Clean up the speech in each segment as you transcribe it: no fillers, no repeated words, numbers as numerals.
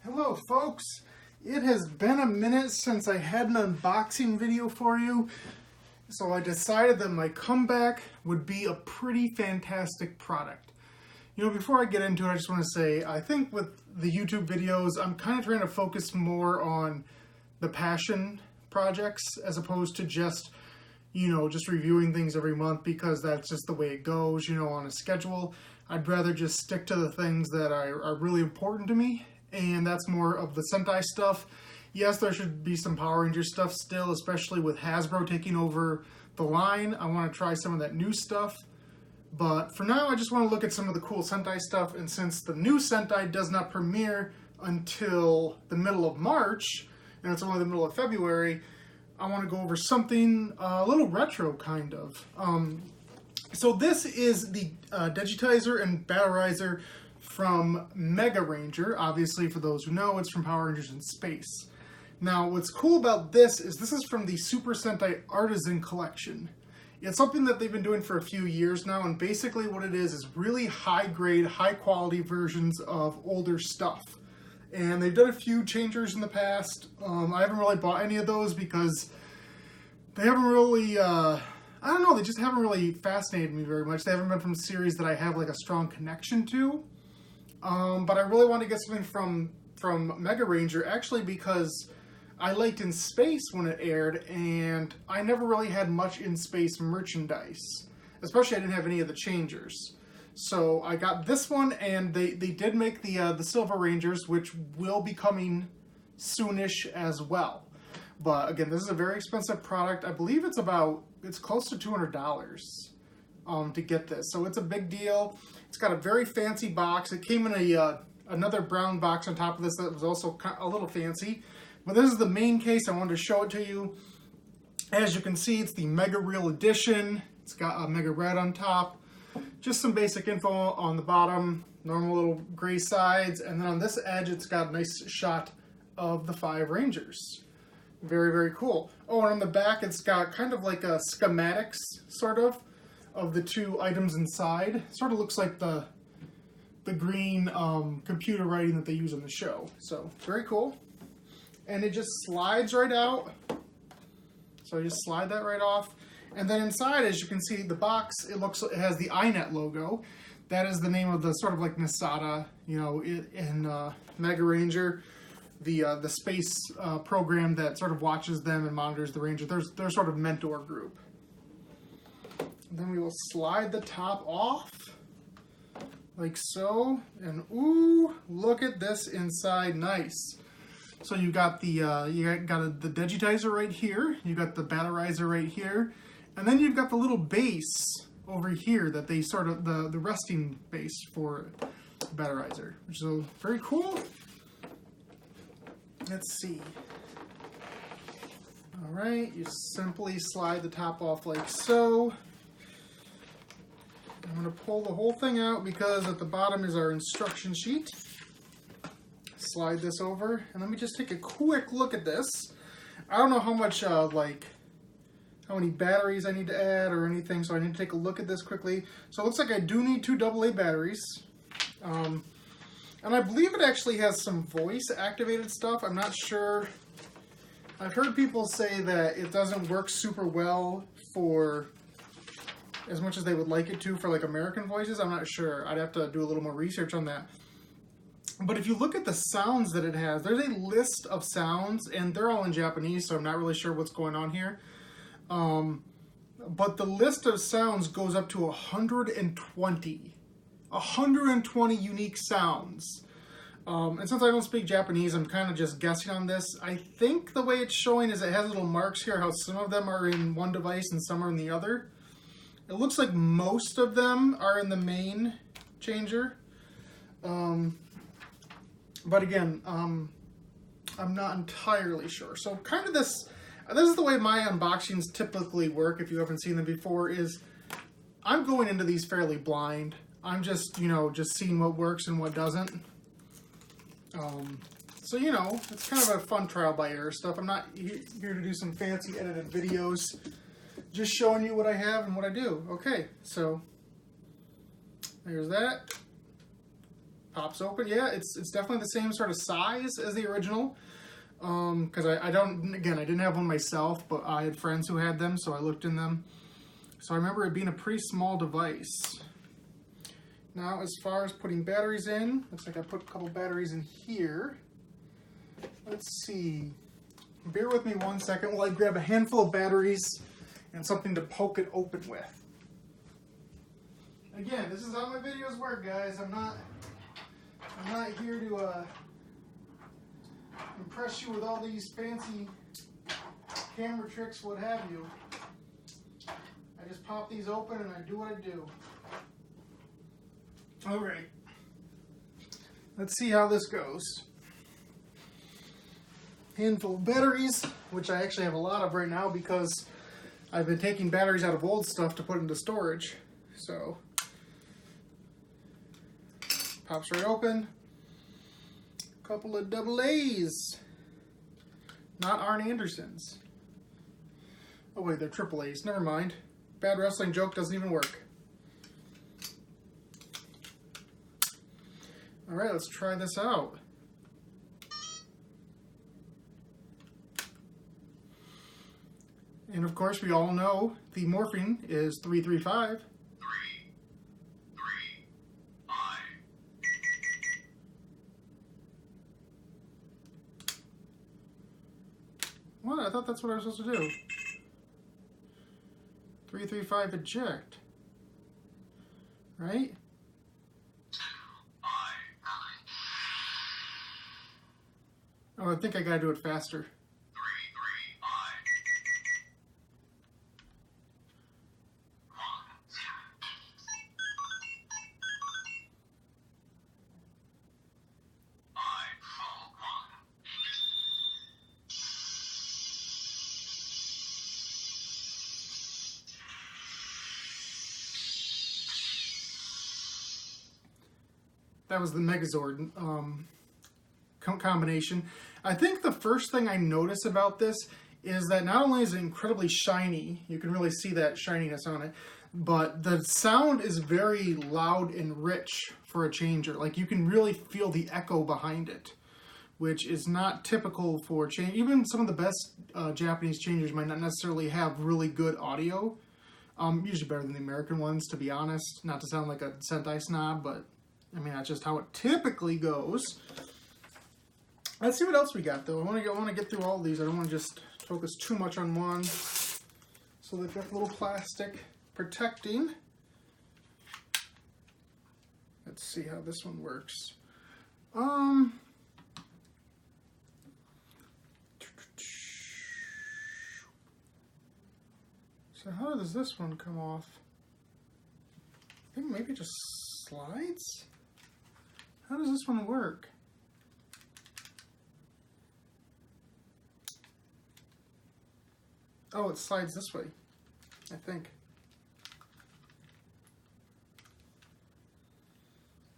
Hello folks, it has been a minute since I had an unboxing video for you, so I decided that my comeback would be a pretty fantastic product. You know, before I get into it, I just want to say, I think with the YouTube videos, I'm kind of trying to focus more on the passion projects as opposed to just, just reviewing things every month because that's just the way it goes, on a schedule. I'd rather just stick to the things that are really important to me. And that's more of the Sentai stuff. Yes, there should be some Power Rangers stuff still, especially with Hasbro taking over the line. I want to try some of that new stuff. But for now, I just want to look at some of the cool Sentai stuff. And since the new Sentai does not premiere until the middle of March, and it's only the middle of February, I want to go over something a little retro, kind of. So this is the Degitaizer and Battleraizer from Megareal. Obviously, for those who know, it's from Power Rangers in Space. Now, what's cool about this is from the Super Sentai Artisan Collection. It's something that they've been doing for a few years now, and basically what it is really high-grade, high-quality versions of older stuff. And they've done a few changers in the past. I haven't really bought any of those because they haven't really, I don't know, they just haven't really fascinated me very much. They haven't been from a series that I have like a strong connection to. But I really want to get something from Megareal, actually, because I liked In Space when it aired, and I never really had much In Space merchandise. Especially I didn't have any of the changers. So I got this one, and they did make the Silver Rangers, which will be coming soonish as well. But again, this is a very expensive product. I believe it's close to $200 to get this. So it's a big deal. It's got a very fancy box. It came in another brown box on top of this that was also a little fancy. But this is the main case. I wanted to show it to you. As you can see, it's the Megareal edition. It's got a Mega Red on top. Just some basic info on the bottom. Normal little gray sides. And then on this edge, it's got a nice shot of the 5 Rangers. Very, very cool. Oh, and on the back, it's got kind of like a schematics, sort of the 2 items inside. Sort of looks like the green computer writing that they use on the show. So, very cool. And it just slides right out. So you just slide that right off. And then inside, as you can see, the box, it has the iNet logo. That is the name of the sort of like Nasada, in Megareal, the space program that sort of watches them and monitors the Ranger. They're sort of mentor group. Then we will slide the top off, like so, and ooh, look at this inside, nice. So you got the Degitaizer right here, you got the Battleraizer right here, and then you've got the little base over here that they sort of, the resting base for Battleraizer, which is very cool. Let's see. All right, you simply slide the top off like so. I'm going to pull the whole thing out because at the bottom is our instruction sheet. Slide this over, and let me just take a quick look at this. I don't know how much, how many batteries I need to add or anything, so I need to take a look at this quickly. So it looks like I do need 2 AA batteries. And I believe it actually has some voice-activated stuff. I'm not sure. I've heard people say that it doesn't work super well for as much as they would like it to for like American voices. I'm not sure. I'd have to do a little more research on that. But if you look at the sounds that it has, there's a list of sounds, and they're all in Japanese, so I'm not really sure what's going on here. But the list of sounds goes up to 120. 120 unique sounds. And since I don't speak Japanese, I'm kind of just guessing on this. I think the way it's showing is it has little marks here, how some of them are in one device and some are in the other. It looks like most of them are in the main changer. But again, I'm not entirely sure. So kind of this is the way my unboxings typically work, if you haven't seen them before, is I'm going into these fairly blind. I'm just, just seeing what works and what doesn't. So, it's kind of a fun trial by error stuff. I'm not here to do some fancy edited videos. Just showing you what I have and what I do. Okay, so there's that. Pops open. Yeah, it's definitely the same sort of size as the original. Because I didn't have one myself, but I had friends who had them, so I looked in them. So I remember it being a pretty small device. Now, as far as putting batteries in, looks like I put a couple batteries in here. Let's see. Bear with me 1 second while I grab a handful of batteries and something to poke it open with. Again, this is how my videos work, guys. I'm not here to impress you with all these fancy camera tricks, what have you. I just pop these open and I do what I do. Alright. Let's see how this goes. Handful of batteries, which I actually have a lot of right now because I've been taking batteries out of old stuff to put into storage. So, pops right open. Couple of double A's. Not Arn Andersons. Oh wait, they're triple A's. Never mind. Bad wrestling joke doesn't even work. Alright, let's try this out. And of course, we all know the morphine is 335. 335. What? I thought that's what I was supposed to do. 335 eject. Right? Oh, I think I gotta do it faster. That was the Megazord combination. I think the first thing I notice about this is that not only is it incredibly shiny, you can really see that shininess on it, but the sound is very loud and rich for a changer. Like, you can really feel the echo behind it, which is not typical for change. Even some of the best Japanese changers might not necessarily have really good audio. Usually better than the American ones, to be honest. Not to sound like a Sentai snob, but I mean, that's just how it typically goes. Let's see what else we got, though. I want to get through all these. I don't want to just focus too much on one. So they've got a little plastic protecting. Let's see how this one works. So how does this one come off? I think maybe it just slides? How does this one work? Oh, it slides this way, I think.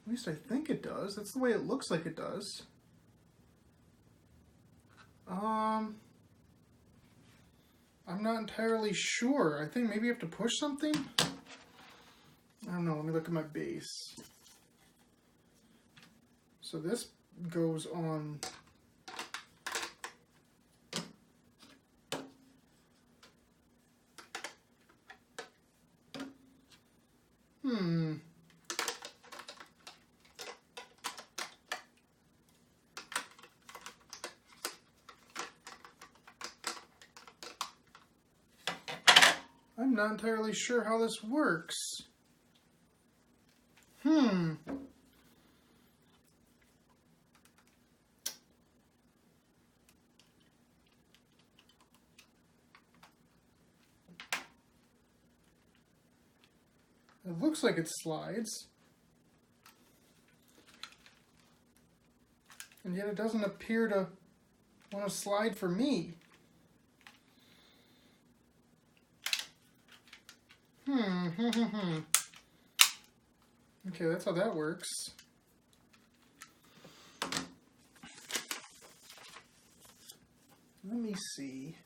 At least I think it does. That's the way it looks like it does. I'm not entirely sure. I think maybe you have to push something? I don't know. Let me look at my base. So this goes on. I'm not entirely sure how this works. It looks like it slides. And yet it doesn't appear to want to slide for me. Okay, that's how that works. Let me see.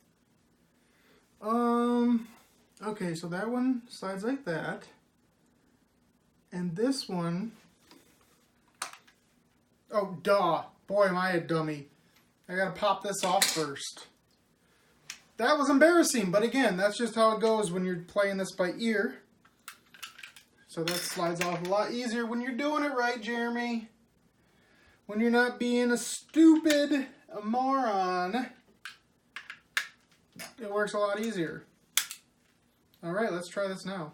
Okay, so that one slides like that. And this one Oh, duh. Boy, am I a dummy. I gotta pop this off first. That was embarrassing, but again, that's just how it goes when you're playing this by ear. So that slides off a lot easier when you're doing it right, Jeremy. When you're not being a stupid moron, it works a lot easier. All right, let's try this now.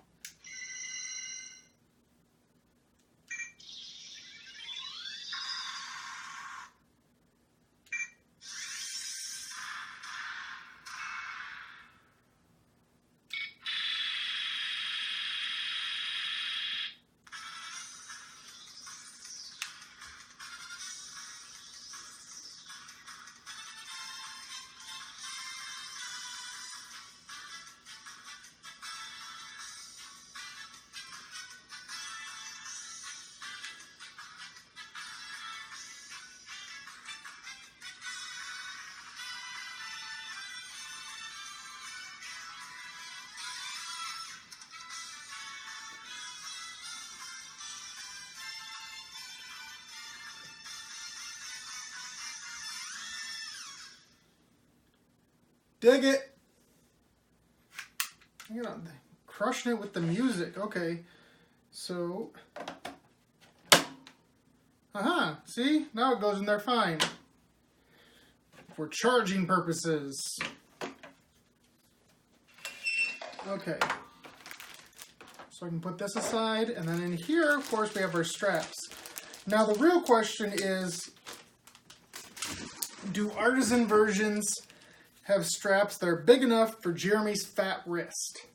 Dig it! You know, crushing it with the music. Okay, so... Aha! See? Now it goes in there fine. For charging purposes. Okay. So I can put this aside, and then in here, of course, we have our straps. Now the real question is, do artisan versions have straps that are big enough for Jeremy's fat wrist?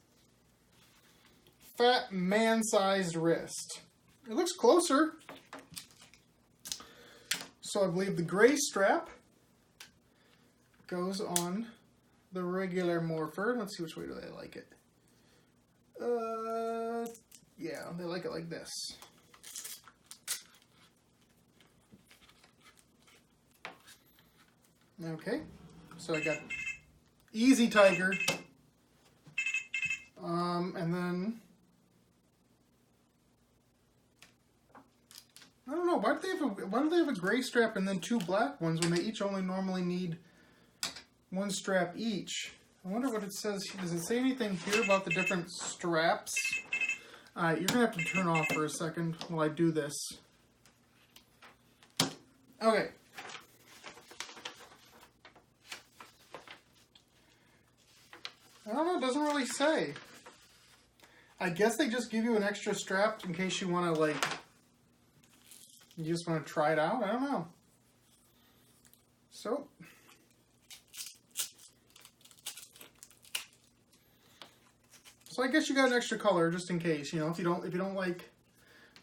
Fat man-sized wrist. It looks closer. So I believe the gray strap goes on the regular morpher. Let's see which way do they like it. Yeah, they like it like this. Okay, so I got Easy Tiger, and then I don't know, why do they have a gray strap and then two black ones when they each only normally need one strap each? I wonder what it says. Does it say anything here about the different straps? You're gonna have to turn off for a second while I do this. Okay. I don't know, it doesn't really say. I guess they just give you an extra strap in case you want to, like, you just want to try it out? I don't know. So, I guess you got an extra color just in case, you know, if you don't like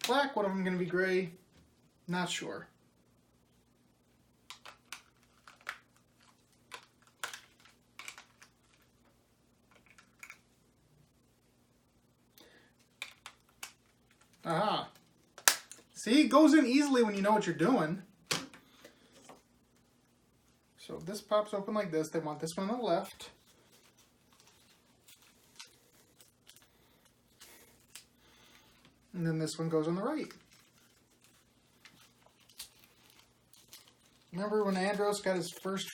black, one of them going to be gray? Not sure. Aha. See, it goes in easily when you know what you're doing. So if this pops open like this, they want this one on the left. And then this one goes on the right. Remember when Andros got his first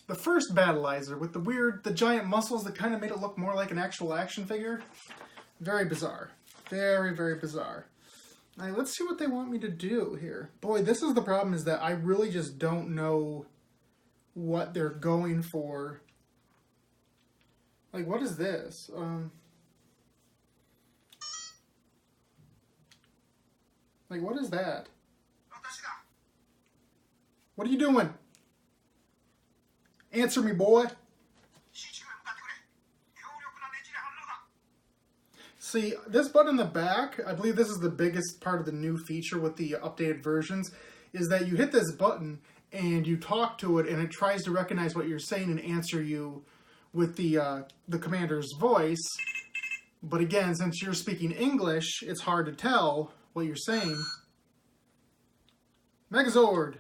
the first Battleraizer with the giant muscles that kind of made it look more like an actual action figure? Very bizarre. Very, very bizarre. All right, let's see what they want me to do here. Boy, this is the problem, is that I really just don't know what they're going for. Like, what is this? Like, what is that? What are you doing? Answer me, boy. See, this button in the back, I believe this is the biggest part of the new feature with the updated versions, is that you hit this button and you talk to it and it tries to recognize what you're saying and answer you with the commander's voice. But again, since you're speaking English, it's hard to tell what you're saying. Megazord!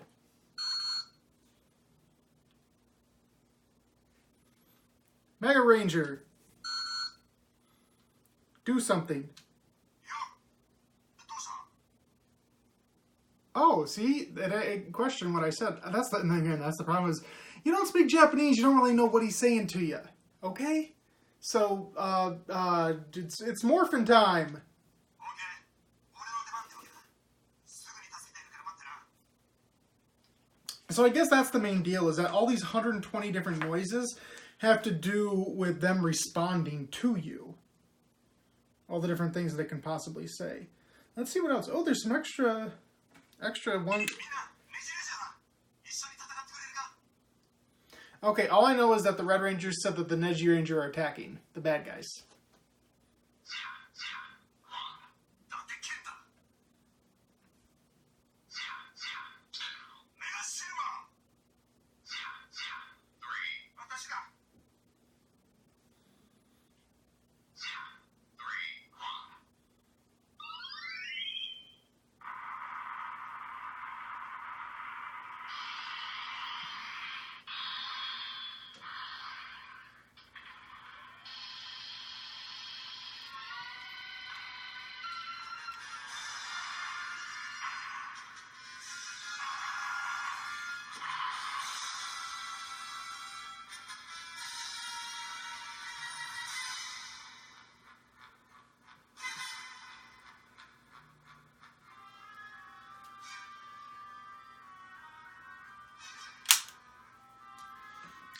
Mega Ranger! Do something. Oh, see, I question what I said. That's the again. That's the problem. Is you don't speak Japanese, you don't really know what he's saying to you. Okay, so it's morphin time. So I guess that's the main deal, is that all these 120 different noises have to do with them responding to you. All the different things that they can possibly say. Let's see what else. Oh, there's some extra one. Okay, all I know is that the Red Rangers said that the Neji Ranger are attacking the bad guys.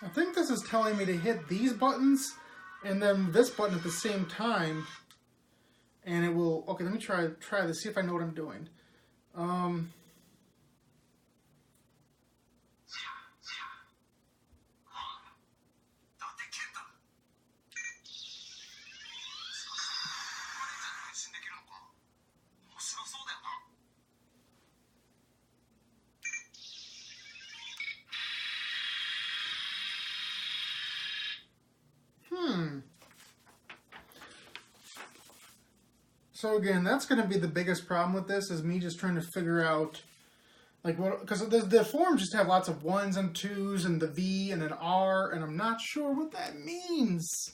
I think this is telling me to hit these buttons and then this button at the same time, and it will. Okay, let me try this. See if I know what I'm doing. So again, that's going to be the biggest problem with this, is me just trying to figure out, like, what, because the forms just have lots of 1s and 2s and the V and an R, and I'm not sure what that means.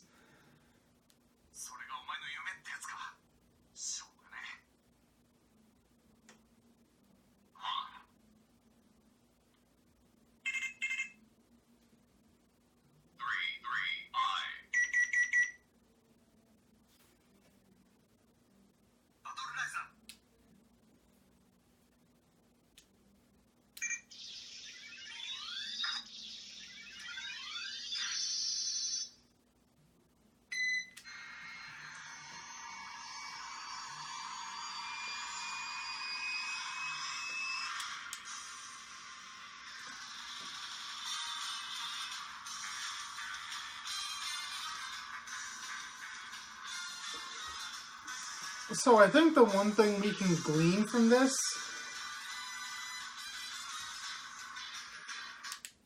So I think the one thing we can glean from this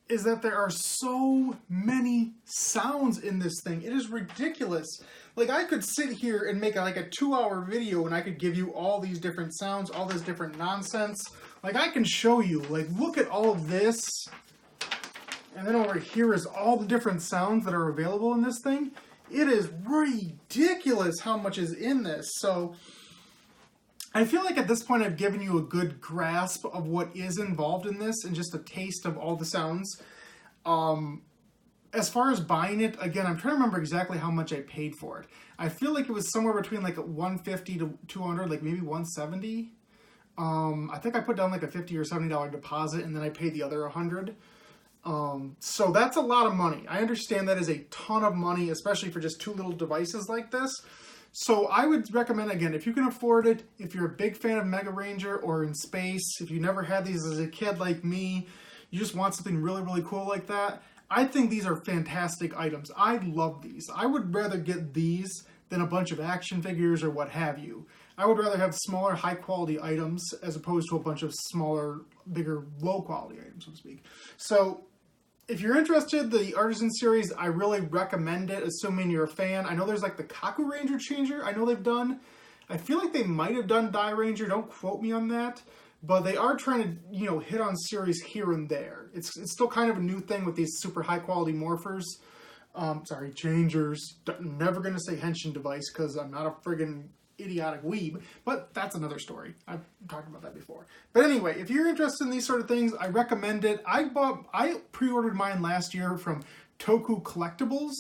is that there are so many sounds in this thing. It is ridiculous. Like, I could sit here and make like a 2-hour video and I could give you all these different sounds, all this different nonsense. Like, I can show you, like, look at all of this. And then over here is all the different sounds that are available in this thing. It is ridiculous how much is in this. So I feel like at this point I've given you a good grasp of what is involved in this and just a taste of all the sounds. As far as buying it, again, I'm trying to remember exactly how much I paid for it. I feel like it was somewhere between like $150 to $200, like maybe $170. I think I put down like a $50 or $70 deposit, and then I paid the other $100. So that's a lot of money. I understand that is a ton of money, especially for just 2 little devices like this. So I would recommend, again, if you can afford it, if you're a big fan of Mega Ranger or in space, if you never had these as a kid like me, you just want something really, really cool like that, I think these are fantastic items. I love these. I would rather get these than a bunch of action figures or what have you. I would rather have smaller, high-quality items as opposed to a bunch of smaller, bigger, low-quality items, so to speak. So if you're interested, the Artisan series, I really recommend it, assuming you're a fan. I know there's like the Kaku Ranger Changer I know they've done. I feel like they might have done Die Ranger, don't quote me on that. But they are trying to, you know, hit on series here and there. It's still kind of a new thing with these super high-quality morphers. Changers. Never going to say Henshin device because I'm not a friggin' idiotic weeb, but that's another story. I've talked about that before. But anyway, if you're interested in these sort of things, I recommend it. I pre-ordered mine last year from Toku Collectibles.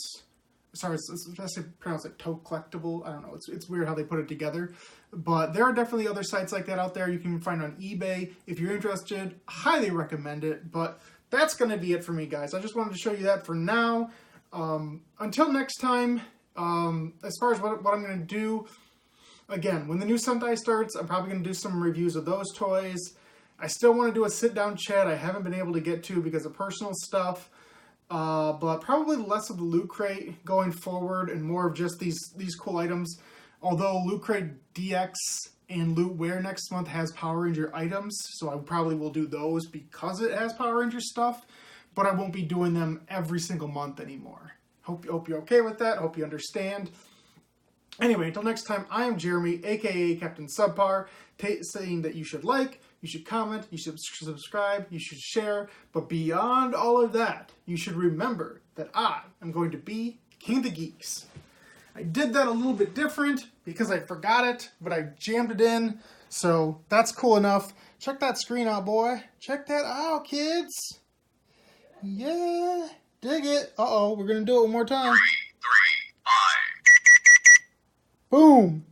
Sorry, let's pronounce it Toku Collectible. I don't know. It's weird how they put it together. But there are definitely other sites like that out there you can find on eBay. If you're interested, highly recommend it. But that's going to be it for me, guys. I just wanted to show you that for now. Until next time, as far as what I'm going to do, again, when the new Sentai starts, I'm probably going to do some reviews of those toys. I still want to do a sit-down chat I haven't been able to get to because of personal stuff. But probably less of the Loot Crate going forward and more of just these cool items. Although Loot Crate DX and Loot Wear next month has Power Ranger items, so I probably will do those because it has Power Ranger stuff, but I won't be doing them every single month anymore. Hope you're okay with that. Hope you understand. Anyway, until next time, I am Jeremy, aka Captain Subpar, saying that you should like, you should comment, you should subscribe, you should share, but beyond all of that, you should remember that I am going to be King of the Geeks. I did that a little bit different because I forgot it, but I jammed it in, so that's cool enough. Check that screen out, boy. Check that out, kids. Yeah, dig it. Uh-oh, we're going to do it one more time. 3, 3, 5. Boom.